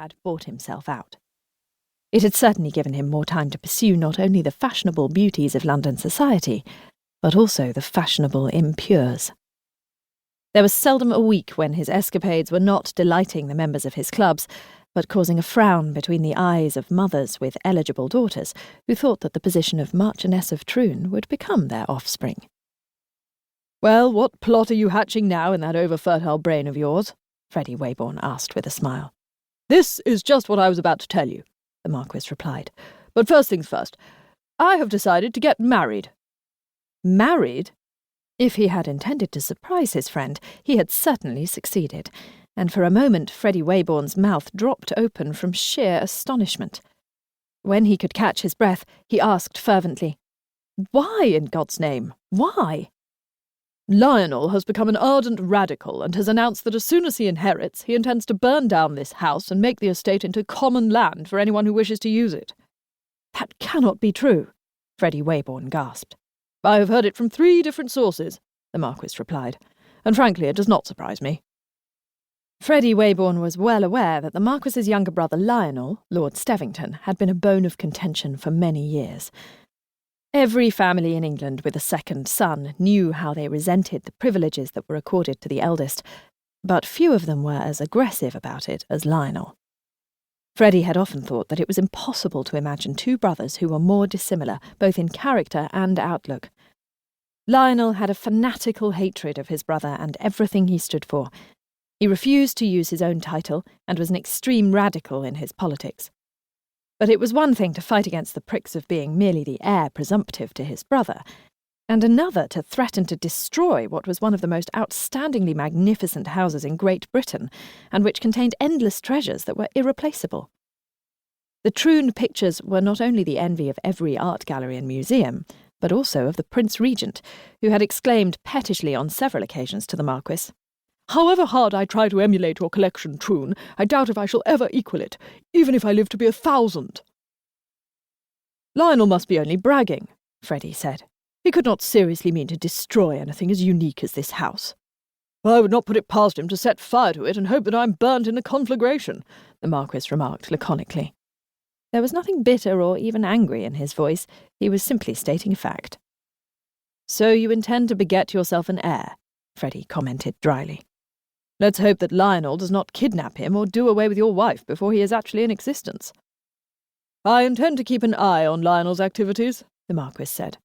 had bought himself out. It had certainly given him more time to pursue not only the fashionable beauties of London society, but also the fashionable impures. There was seldom a week when his escapades were not delighting the members of his clubs, but causing a frown between the eyes of mothers with eligible daughters who thought that the position of Marchioness of Troon would become their offspring. "Well, what plot are you hatching now in that over-fertile brain of yours?" Freddie Waybourne asked with a smile. "This is just what I was about to tell you," the Marquis replied. "But first things first. I have decided to get married." Married? If he had intended to surprise his friend, he had certainly succeeded, and for a moment Freddie Waybourne's mouth dropped open from sheer astonishment. When he could catch his breath, he asked fervently, "Why, in God's name? Why?" "Lionel has become an ardent radical and has announced that as soon as he inherits, he intends to burn down this house and make the estate into common land for anyone who wishes to use it." "That cannot be true," Freddie Waybourne gasped. "I have heard it from 3 different sources," the Marquis replied, "and frankly it does not surprise me." Freddie Waybourne was well aware that the Marquis's younger brother Lionel, Lord Stevington, had been a bone of contention for many years. Every family in England with a second son knew how they resented the privileges that were accorded to the eldest, but few of them were as aggressive about it as Lionel. Freddie had often thought that it was impossible to imagine 2 brothers who were more dissimilar, both in character and outlook. Lionel had a fanatical hatred of his brother and everything he stood for. He refused to use his own title and was an extreme radical in his politics. But it was one thing to fight against the pricks of being merely the heir presumptive to his brother, and another to threaten to destroy what was one of the most outstandingly magnificent houses in Great Britain, and which contained endless treasures that were irreplaceable. The Troon pictures were not only the envy of every art gallery and museum, but also of the Prince Regent, who had exclaimed pettishly on several occasions to the Marquis, "However hard I try to emulate your collection, Troon, I doubt if I shall ever equal it, even if I live to be 1,000. "Lionel must be only bragging," Freddie said. "He could not seriously mean to destroy anything as unique as this house." "I would not put it past him to set fire to it and hope that I am burnt in the conflagration," the Marquis remarked laconically. There was nothing bitter or even angry in his voice. He was simply stating a fact. "So you intend to beget yourself an heir," Freddie commented dryly. "Let's hope that Lionel does not kidnap him or do away with your wife before he is actually in existence." "I intend to keep an eye on Lionel's activities," the Marquis said.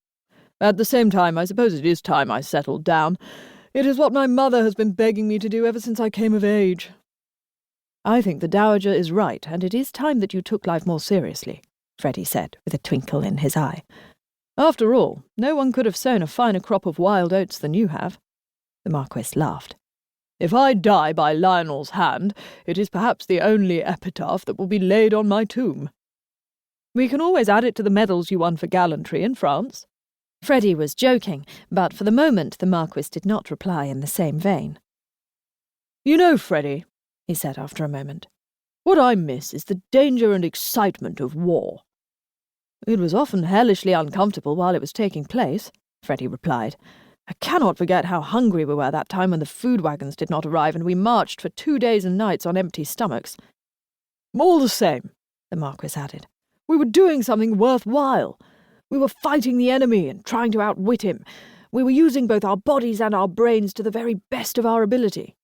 "At the same time, I suppose it is time I settled down. It is what my mother has been begging me to do ever since I came of age." "I think the Dowager is right, and it is time that you took life more seriously," Freddie said, with a twinkle in his eye. "After all, no one could have sown a finer crop of wild oats than you have." The Marquis laughed. "If I die by Lionel's hand, it is perhaps the only epitaph that will be laid on my tomb." "We can always add it to the medals you won for gallantry in France." Freddie was joking, but for the moment the Marquis did not reply in the same vein. "You know, Freddie," he said after a moment, "what I miss is the danger and excitement of war." "It was often hellishly uncomfortable while it was taking place," Freddie replied. "I cannot forget how hungry we were that time when the food wagons did not arrive and we marched for 2 days and nights on empty stomachs." "All the same," the Marquis added, "we were doing something worthwhile. We were fighting the enemy and trying to outwit him. We were using both our bodies and our brains to the very best of our ability."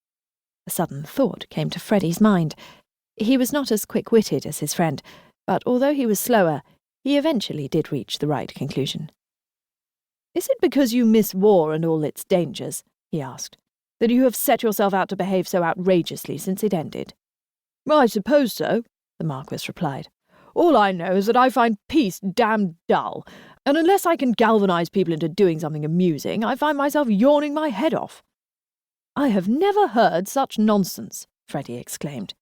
A sudden thought came to Freddie's mind. He was not as quick-witted as his friend, but although he was slower, he eventually did reach the right conclusion. "Is it because you miss war and all its dangers," he asked, "that you have set yourself out to behave so outrageously since it ended?" "I suppose so," the Marquis replied. "All I know is that I find peace damned dull, and unless I can galvanize people into doing something amusing, I find myself yawning my head off." "I have never heard such nonsense," Freddie exclaimed.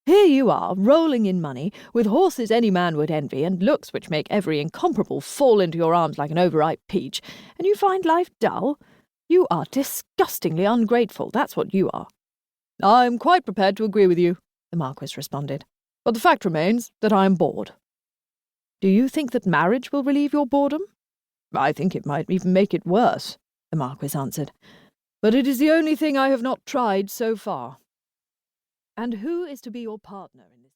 "Here you are, rolling in money, with horses any man would envy, and looks which make every incomparable fall into your arms like an overripe peach, and you find life dull? You are disgustingly ungrateful, that's what you are." "I am quite prepared to agree with you," the Marquis responded. "But the fact remains that I am bored." "Do you think that marriage will relieve your boredom?" "I think it might even make it worse," the Marquis answered. "But it is the only thing I have not tried so far." "And who is to be your partner in this?"